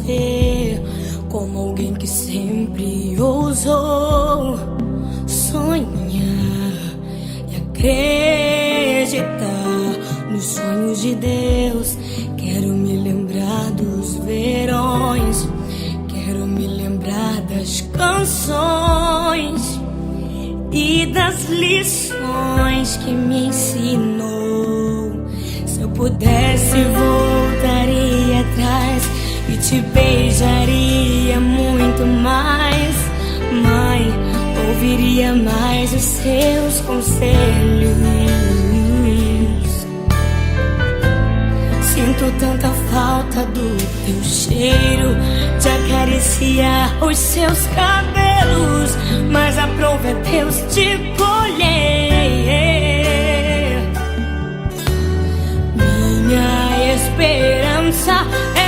você como alguém que sempre ousou sonhar e acreditar nos sonhos de Deus. Quero me lembrar dos verões, quero me lembrar das canções e das lições que me ensinou. Se eu pudesse, voltaria atrás e te beijaria muito mais. Mãe, ouviria mais os seus conselhos. Sinto tanta falta do teu cheiro, de acariciar os seus cabelos, mas aprove a Deus te colher. Minha esperança é